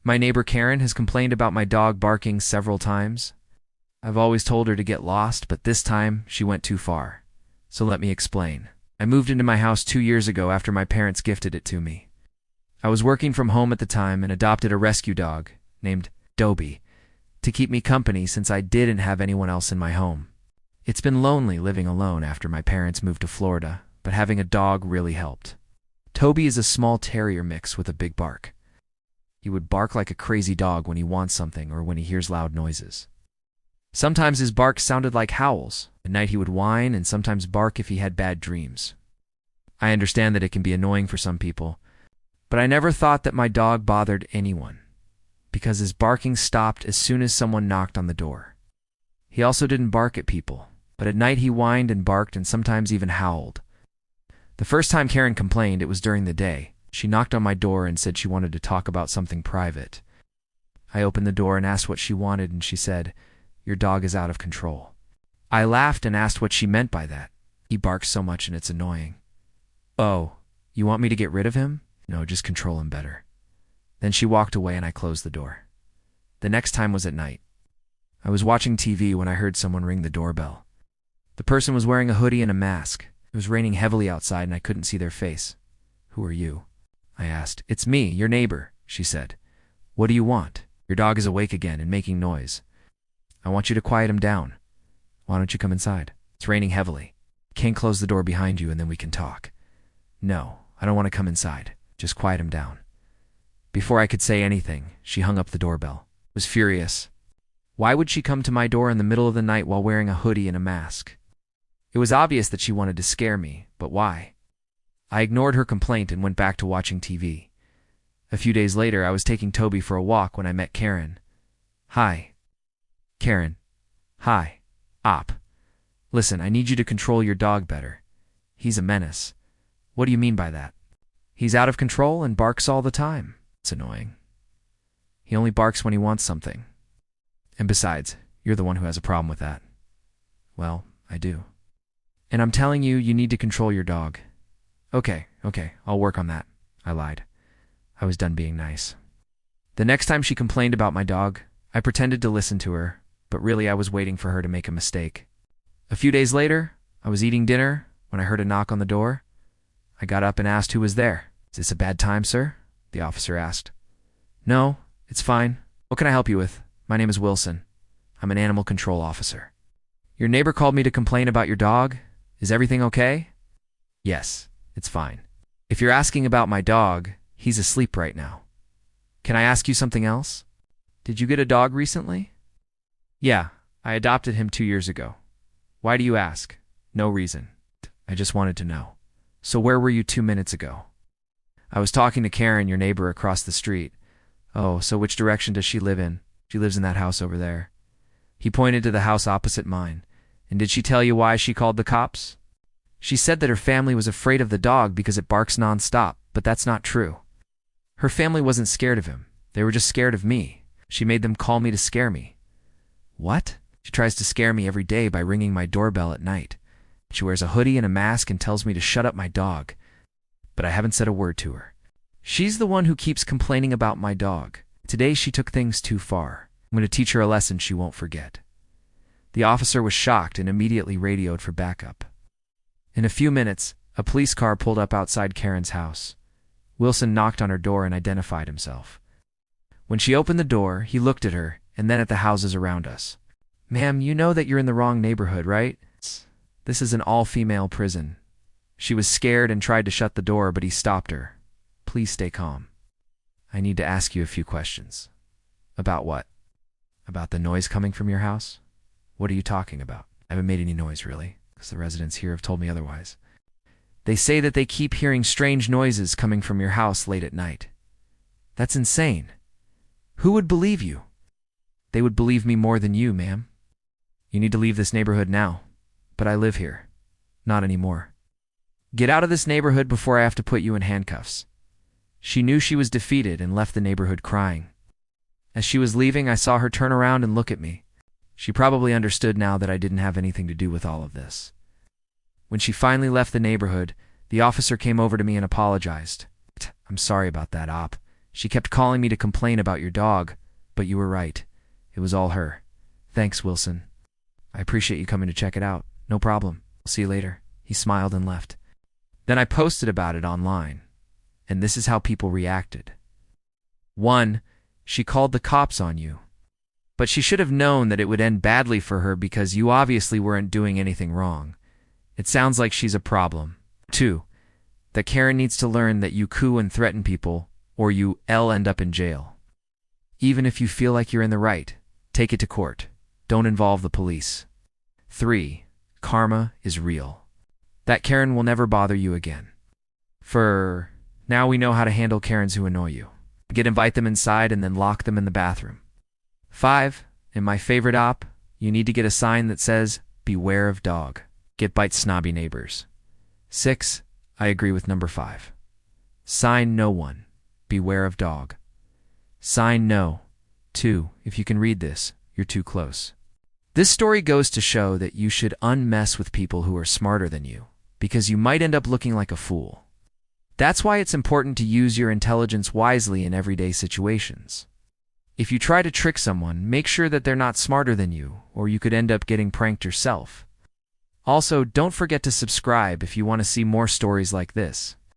My neighbor Karen has complained about my dog barking several times. I've always told her to get lost, but this time she went too far. So let me explain. I moved into my house 2 years ago after my parents gifted it to me. I was working from home at the time and adopted a rescue dog named Dobie to keep me company since I didn't have anyone else in my home. It's been lonely living alone after my parents moved to Florida, but having a dog really helped. Toby is a small terrier mix with a big bark. He would bark like a crazy dog when he wants something or when he hears loud noises. Sometimes his bark sounded like howls. At night he would whine and sometimes bark if he had bad dreams. I understand that it can be annoying for some people, but I never thought that my dog bothered anyone, because his barking stopped as soon as someone knocked on the door. He also didn't bark at people, but at night he whined and barked and sometimes even howled. The first time Karen complained, it was during the day. She knocked on my door and said she wanted to talk about something private. I opened the door and asked what she wanted, and she said, "Your dog is out of control." I laughed and asked what she meant by that. "He barks so much and it's annoying." "Oh, you want me to get rid of him?" "No, just control him better." Then she walked away and I closed the door. The next time was at night. I was watching TV when I heard someone ring the doorbell. The person was wearing a hoodie and a mask. It was raining heavily outside and I couldn't see their face. "Who are you?" I asked. "It's me, your neighbor," she said. "What do you want?" "Your dog is awake again and making noise. I want you to quiet him down. Why don't you come inside? It's raining heavily. Can't close the door behind you and then we can talk." "No, I don't want to come inside. Just quiet him down." Before I could say anything, she hung up the doorbell. I was furious. Why would she come to my door in the middle of the night while wearing a hoodie and a mask? It was obvious that she wanted to scare me, but why? I ignored her complaint and went back to watching TV. A few days later, I was taking Toby for a walk when I met Karen. "Hi." "Karen." "Hi. Op. Listen, I need you to control your dog better. He's a menace." "What do you mean by that?" "He's out of control and barks all the time. It's annoying. He only barks when he wants something. And besides, you're the one who has a problem with that." "Well, I do. And I'm telling you, you need to control your dog." Okay, I'll work on that." I lied. I was done being nice. The next time she complained about my dog, I pretended to listen to her, but really I was waiting for her to make a mistake. A few days later, I was eating dinner when I heard a knock on the door. I got up and asked who was there. "Is this a bad time, sir?" the officer asked. "No, it's fine. What can I help you with? My name is Wilson. I'm an animal control officer." "Your neighbor called me to complain about your dog. Is everything okay?" "Yes, it's fine. If you're asking about my dog, he's asleep right now. Can I ask you something else? Did you get a dog recently?" "Yeah, I adopted him 2 years ago." "Why do you ask?" "No reason. I just wanted to know." "So where were you 2 minutes ago?" "I was talking to Karen, your neighbor across the street." "Oh, so which direction does she live in?" "She lives in that house over there." He pointed to the house opposite mine. "And did she tell you why she called the cops?" "She said that her family was afraid of the dog because it barks nonstop, but that's not true. Her family wasn't scared of him. They were just scared of me. She made them call me to scare me." "What?" "She tries to scare me every day by ringing my doorbell at night. She wears a hoodie and a mask and tells me to shut up my dog. But I haven't said a word to her. She's the one who keeps complaining about my dog. Today she took things too far. I'm going to teach her a lesson she won't forget." The officer was shocked and immediately radioed for backup. In a few minutes, a police car pulled up outside Karen's house. Wilson knocked on her door and identified himself. When she opened the door, he looked at her and then at the houses around us. "Ma'am, you know that you're in the wrong neighborhood, right? This is an all-female prison." She was scared and tried to shut the door, but he stopped her. "Please stay calm. I need to ask you a few questions." "About what?" "About the noise coming from your house." "What are you talking about?" "I haven't made any noise, really, because the residents here have told me otherwise. They say that they keep hearing strange noises coming from your house late at night." "That's insane. Who would believe you?" "They would believe me more than you, ma'am." "You need to leave this neighborhood now." "But I live here." "Not anymore. Get out of this neighborhood before I have to put you in handcuffs." She knew she was defeated and left the neighborhood crying. As she was leaving, I saw her turn around and look at me. She probably understood now that I didn't have anything to do with all of this. When she finally left the neighborhood, the officer came over to me and apologized. "I'm sorry about that, Op. She kept calling me to complain about your dog, but you were right. It was all her. Thanks, Wilson. I appreciate you coming to check it out. No problem. I'll see you later. He smiled and left. Then I posted about it online, and this is how people reacted. 1. She called the cops on you. But she should have known that it would end badly for her because you obviously weren't doing anything wrong. It sounds like she's a problem. 2. That Karen needs to learn that you coo and threaten people, or you'll end up in jail. Even if you feel like you're in the right, take it to court. Don't involve the police. 3. Karma is real. That Karen will never bother you again. Now we know how to handle Karens who annoy you. Invite them inside and then lock them in the bathroom. 5. In my favorite op, you need to get a sign that says, beware of dog. Bite snobby neighbors. 6. I agree with number 5. Sign no one. Beware of dog. Sign no. 2. If you can read this, you're too close. This story goes to show that you should unmess with people who are smarter than you, because you might end up looking like a fool. That's why it's important to use your intelligence wisely in everyday situations. If you try to trick someone, make sure that they're not smarter than you, or you could end up getting pranked yourself. Also, don't forget to subscribe if you want to see more stories like this.